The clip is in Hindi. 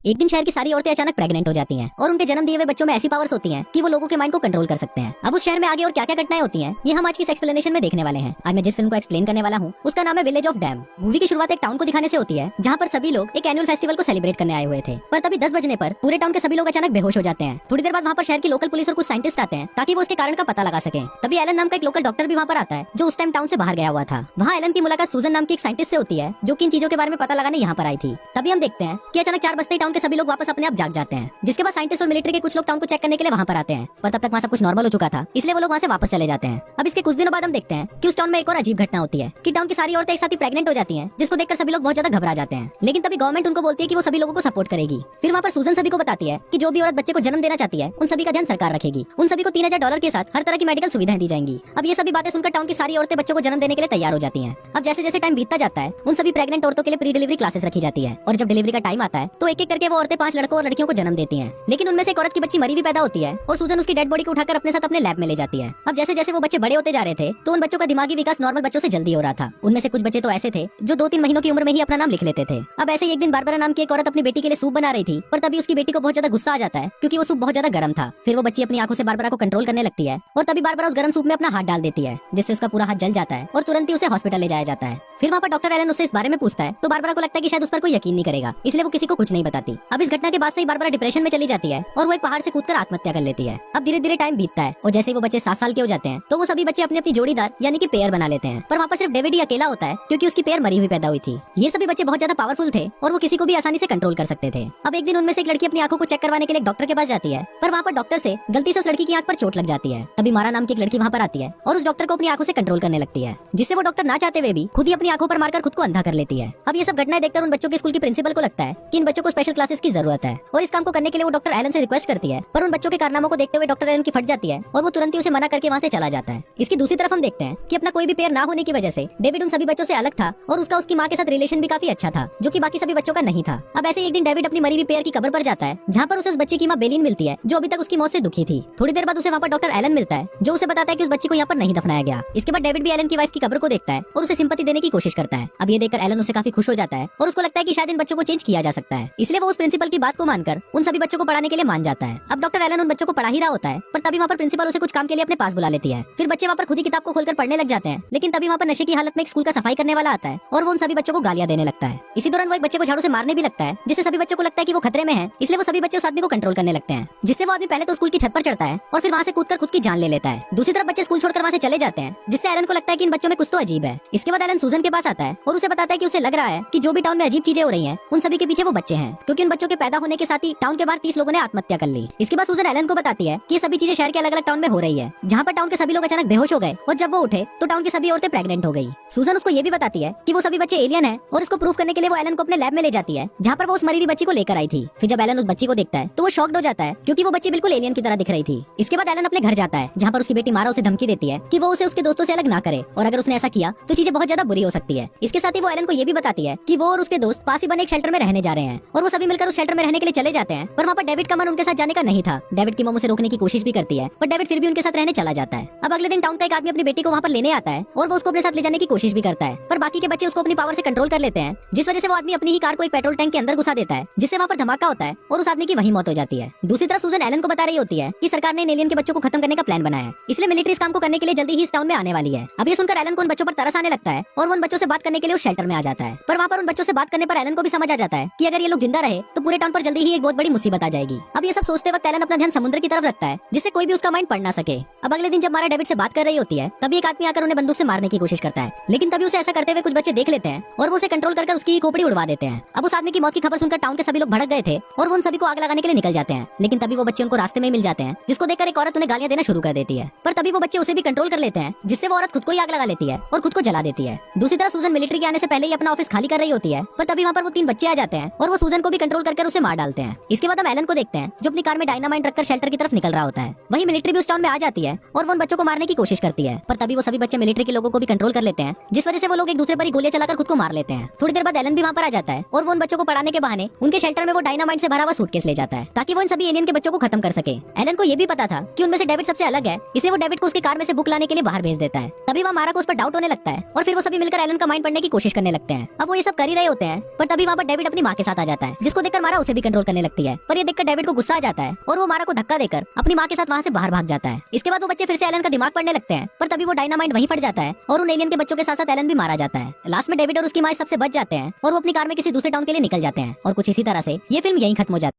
एक दिन शहर की सारी औरतें अचानक प्रेग्नेंट हो जाती हैं और उनके जन्म दिए हुए बच्चों में ऐसी पावर्स होती हैं कि वो लोगों के माइंड को कंट्रोल कर सकते हैं। अब उस शहर में आगे और क्या क्या घटनाएं होती हैं ये हम आज की इस एक्सप्लेनेशन में देखने वाले हैं। आज मैं जिस फिल्म को एक्सप्लेन करने वाला हूँ उसका नाम है विलेज ऑफ डैम। मूवी की शुरुआत एक टाउन को दिखाने से होती है जहाँ पर सभी लोग एक एनुअल फेस्टिवल को सेलिब्रेट करने आए हुए थे, पर तभी 10 बजने पर पूरे टाउन के सभी लोग अचानक बेहोश हो जाते हैं। थोड़ी देर बाद वहाँ पर शहर की लोकल पुलिस और कुछ साइंटिस्ट आते हैं ताकि वो उसके कारण का पता लगा सके। तभी एलन नाम का एक लोकल डॉक्टर भी वहाँ पर आता है जो उस टाइम टाउन से बाहर गया हुआ था। वहाँ एलन की मुलाकात सूजन नाम की एक साइंटिस्ट से होती है जो कि इन चीजों के बारे में पता लगाने यहाँ पर आई थी। तभी हम देखते हैं कि अचानक 4 बजते टाउन के सभी लोग वापस अपने आप जाग जाते हैं, जिसके बाद साइंटिस्ट और मिलिट्री के कुछ लोग टाउन को चेक करने के लिए वहाँ पर आते हैं, पर तब तक वहाँ सब कुछ नॉर्मल हो चुका था, इसलिए वो लोग वहाँ से वापस चले जाते हैं। अब इसके कुछ दिनों बाद हम देखते हैं कि उस टाउन में एक और अजीब घटना होती है कि टाउन की सारी औरतें एक साथ ही प्रेग्नेंट हो जाती हैं, जिसको देखकर सभी लोग बहुत ज्यादा घबरा जाते हैं। लेकिन तभी गवर्नमेंट उनको बोलती है कि वो सभी लोगों को सपोर्ट करेगी। फिर वहाँ पर सूजन सभी को बताती है कि जो भी औरत बच्चे को जन्म देना चाहती है उन सभी का ध्यान सरकार रखेगी। उन सभी को $3000 के साथ हर तरह की मेडिकल सुविधाएं दी जाएंगी। अब ये सभी बातें सुनकर टाउन की सारी औरतें बच्चों को जन्म देने के लिए तैयार हो जाती हैं। अब जैसे जैसे टाइम बीतता जाता है उन सभी प्रेग्नेंट औरतों के लिए प्री डिलीवरी क्लासेस रखी जाती है, और जब डिलीवरी का टाइम आता है तो एक एक करके वो औरतें 5 लड़कों और लड़कियों को जन्म देती हैं। लेकिन उनमें से एक औरत की बच्ची मरी भी पैदा होती है और सूजन उसकी डेड बॉडी को उठाकर अपने साथ अपने लैब में ले जाती है। अब जैसे जैसे वो बच्चे बड़े होते जा रहे थे तो उन बच्चों का दिमागी विकास नॉर्मल बच्चों से जल्दी हो रहा था। उनमें से कुछ बच्चे तो ऐसे थे जो 2-3 महीनों की उम्र में ही अपना नाम लिख लेते थे। अब ऐसे ही एक दिन बारबरा नाम की एक औरत अपनी बेटी के लिए सूप बना रही थी, पर तभी उसकी बेटी को बहुत ज्यादा गुस्सा आ जाता है क्योंकि वो सूप बहुत ज्यादा गर्म था। फिर वो बच्ची अपनी आंखों से बारबरा को कंट्रोल करने लगती है और तभी बारबरा उस गर्म सूप में अपना हाथ डाल देती है, जिससे उसका पूरा हाथ जल जाता है और तुरंत ही उसे हॉस्पिटल ले जाया जाता है। फिर वहाँ पर डॉक्टर एलन उससे इस बारे में पूछता है तो बारबरा को लगता है कि शायद उस पर कोई यकीन नहीं करेगा, इसलिए वो किसी को कुछ नहीं बताती। अब इस घटना के बाद से ही बारबरा डिप्रेशन में चली जाती है और वो एक पहाड़ से कूदकर आत्महत्या कर लेती है। अब धीरे धीरे टाइम बीतता है और जैसे ही वो बच्चे 7 साल के हो जाते हैं तो वो सभी बच्चे अपनी अपनी जोड़ीदार यानी कि पेयर बना लेते हैं, पर वहाँ पर सिर्फ डेविड ही अकेला होता है क्योंकि उसकी पेयर मरी हुई पैदा हुई थी। ये सभी बच्चे बहुत ज्यादा पावरफुल थे और वो किसी को भी आसानी से कंट्रोल कर सकते थे। अब एक दिन उनमें से एक लड़की अपनी आंखों को चेक करवाने के लिए डॉक्टर के पास जाती है, पर वहाँ पर डॉक्टर से गलती से उस लड़की की आंख पर चोट लग जाती है। तभी मारा नाम की एक लड़की वहाँ पर आती है और उस डॉक्टर को अपनी आंखों से कंट्रोल करने लगती है, जिससे वो डॉक्टर ना चाहते हुए भी खुद ही अपनी आंखों पर मारकर खुद को अंधा कर लेती है। अब ये सब घटनाएं देखकर उन बच्चों के स्कूल की प्रिंसिपल को लगता है कि इन बच्चों को स्पेशल क्लासेस की जरूरत है, और इस काम को करने के लिए वो डॉक्टर एलन से रिक्वेस्ट करती है, पर उन बच्चों के कारनामों को देखते हुए डॉक्टर एलन की फट जाती है और वो तुरंत ही उसे मना करके वहाँ से चला जाता है। इसकी दूसरी तरफ हम देखते हैं कि अपना कोई भी पेयर ना होने की वजह से डेविड उन सभी बच्चों से अलग था और उसका उसकी माँ के साथ रिलेशन भी काफी अच्छा था, जो कि बाकी सभी बच्चों का नहीं था। अब ऐसे एक दिन डेविड अपनी मरी हुई पेयर की कब्र पर जाता है जहाँ पर उसे उस बच्चे की माँ बेलिन मिलती है जो अभी तक उसकी मौत से दुखी थी। थोड़ी देर बाद उसे वहाँ पर डॉक्टर एलन मिलता है जो उसे बताता है कि उस बच्चे को यहाँ पर नहीं दफनाया गया। इसके बाद डेविड भी एलन की वाइफ की कब्र को देखता है और उसे सिंपैथी देने की कोशिश करता है। अब ये देखकर एलन उसे काफी खुश हो जाता है और उसको लगता है कि शायद इन बच्चों को चेंज किया जा सकता है, इसलिए वो उस प्रिंसिपल की बात को मानकर उन सभी बच्चों को पढ़ाने के लिए मान जाता है। अब डॉक्टर एलन उन बच्चों को पढ़ा ही रहा होता है, पर तभी वहाँ पर प्रिंसिपल उसे कुछ काम के लिए अपने पास बुला लेती है। फिर बच्चे वहाँ पर खुद ही किताब को खोलकर पढ़ने लग जाते हैं, लेकिन तभी वहाँ पर नशे की हालत में एक स्कूल का सफाई करने वाला आता है और वो उन सभी बच्चों को गालियां देने लगता है। इसी दौरान वो एक बच्चे को झाड़ू से मारने भी लगता है, जिससे सभी बच्चों को लगता है कि वो खतरे में है, इसलिए वो सभी बच्चे उस आदमी को कंट्रोल करने लगते हैं, जिससे वो आदमी पहले तो स्कूल की छत पर चढ़ता है और फिर वहाँ से कूदकर खुद की जान ले लेता है। दूसरी तरफ बच्चे स्कूल छोड़कर वहाँ से चले जाते हैं, जिससे एलन को लगता है कि इन बच्चों में कुछ तो अजीब है। इसके बाद एलन सूजन के पास आता है और उसे बताता है कि उसे लग रहा है कि जो भी टाउन में अजीब चीजें हो रही हैं उन सभी के पीछे वो बच्चे हैं, क्योंकि उन बच्चों के पैदा होने के साथ ही टाउन के बाहर 30 लोगों ने आत्महत्या कर ली। इसके बाद सूजन एलन को बताती है कि ये सभी चीजें शहर के अलग अलग टाउन में हो रही है, जहाँ पर टाउन के सभी लोग अचानक बेहोश हो गए और जब वो उठे तो टाउन की सभी औरतें प्रेग्नेंट हो गई। सूजन उसको ये भी बताती है कि वो सभी बच्चे एलियन है और इसको प्रूव करने के लिए वो एलन को अपने लैब में ले जाती है, जहाँ पर वो उस मरी हुई बच्ची को लेकर आई थी। फिर जब एलन उस बच्ची को देखता है तो वो शॉक्ड हो जाता है क्योंकि वो बच्ची बिल्कुल एलियन की तरह दिख रही थी। इसके बाद एलन अपने घर जाता है जहाँ पर उसकी बेटी मारा उसे धमकी देती है कि वो उसे उसके दोस्तों से अलग ना करे, और अगर उसने ऐसा किया तो चीजें बहुत ज्यादा बुरी हो सकती है। इसके साथ ही वो एलन को ये भी बताती है कि वो और उसके दोस्त पास ही बने एक शेल्टर में रहने जा रहे हैं और वो सभी मिलकर उस शेल्टर में रहने के लिए चले जाते हैं, पर वहाँ पर डेविड का मन उनके साथ जाने का नहीं था। डेविड की मॉम उसे रोकने की कोशिश भी करती है, पर डेविड फिर भी उनके साथ रहने चला जाता है। अब अगले दिन टाउन का एक आदमी अपनी बेटी को वहाँ पर लेने आता है और वो उसको अपने साथ ले जाने की कोशिश भी करता है, पर बाकी के बच्चे उसको अपनी पावर से कंट्रोल कर लेते हैं, जिस वजह से वो आदमी अपनी ही कार को एक पेट्रोल टैंक के अंदर घुसा देता है, जिससे वहाँ पर धमाका होता है और उस आदमी की वही मौत हो जाती है। दूसरी तरफ सूजन एलन को बता रही होती है कि सरकार ने इन एलियन के बच्चों को खत्म करने का प्लान बनाया है, इसलिए मिलिट्री इस काम को करने के लिए जल्दी ही इस टाउन में आने वाली है। अब ये सुनकर एलन को उन बच्चों पर तरस आने लगता है और वो उन बच्चों से बात करने के लिए उस शेल्टर में आ जाता है, पर वहाँ पर उन बच्चों से बात करने पर एलन को भी समझ आ जाता है कि अगर ये लोग जिंदा रहे तो पूरे टाउन पर जल्दी ही एक बहुत बड़ी मुसीबत आ जाएगी। अब ये सब सोचते वक्त एलन अपना ध्यान समुद्र की तरफ रखता है, जिससे कोई भी उसका माइंड पढ़ ना सके। अब अगले दिन जब मारा डेविड से बात कर रही होती है तभी एक आदमी आकर उन्हें बंदूक से मारने की कोशिश करता है, लेकिन तभी उसे ऐसा करते हुए कुछ बच्चे देख लेते हैं और वो उसे कंट्रोल कर उसकी खोपड़ी उड़वा देते हैं। अब उस आदमी की मौत की खबर सुनकर टाउन के सभी लोग भड़क गए थे और वो उन सभी को आग लगाने के लिए निकल जाते हैं, लेकिन तभी वो बच्चे उनको रास्ते में मिल जाते हैं, जिसको देखकर एक औरत उन्हें गालियां देना शुरू कर देती है, पर तभी वो बच्चे उसे भी कंट्रोल कर लेते हैं, जिससे वो औरत खुद को ही आग लगा लेती है और खुद को जला देती है। दूसरी तरफ सूजन मिलिट्री के आने से पहले ही अपना ऑफिस खाली कर रही होती है, पर तभी वहाँ पर वो 3 बच्चे आ जाते हैं और वो सूजन को भी कंट्रोल कर उसे मार डालते हैं। इसके बाद हम एलन को देखते हैं जो अपनी कार में डायनामाइट रखकर शेल्टर की तरफ निकल रहा होता है। वहीं मिलिट्री भी उस टाउन में आ जाती है और वो उन बच्चों को मारने की कोशिश करती है, पर तभी वो सभी बच्चे मिलिट्री के लोगों को भी कंट्रोल कर लेते हैं, जिस वजह से वो लोग एक दूसरे पर ही गोलियां चलाकर खुद को मार लेते हैं। थोड़ी देर बाद एलन भी वहाँ पर आ जाता है और वो उन बच्चों को पढ़ाने के बहाने उनके शेल्टर में वो डायनामाइट से भरा हुआ सूटकेस ले जाता है ताकि वो इन सभी एलियन के बच्चों को खत्म कर सके। एलन को ये भी पता था कि उनमें से डेविड सबसे अलग है, इसलिए वो डेविड को उसकी कार में से बुक लाने के लिए बाहर भेज देता है। तभी वहाँ मारा को उस पर डाउट होने लगता है और फिर वो सभी मिलकर एलन का माइंड पढ़ने की कोशिश करने लगते हैं। अब वो ये सब कर ही रहे होते हैं, पर तभी वहाँ पर डेविड अपनी माँ के साथ आ जाता है, जिसको देखकर मारा उसे भी कंट्रोल करने लगती है, पर ये देखकर डेविड को गुस्सा आ जाता है और वो मारा को धक्का देकर अपनी माँ के साथ वहाँ से बाहर भाग जाता है। इसके बाद वो बच्चे फिर से एलन का दिमाग पढ़ने लगते हैं, पर तभी वो डायनामाइट वहीं फट जाता है और उन एलियन के बच्चों के साथ साथ एलन भी मारा जाता है। लास्ट में डेविड और उसकी माँ सबसे बच जाते हैं और वो अपनी कार में किसी दूसरे टाउन के लिए निकल जाते हैं और कुछ इसी तरह से ये फिल्म यहीं खत्म हो जाती है।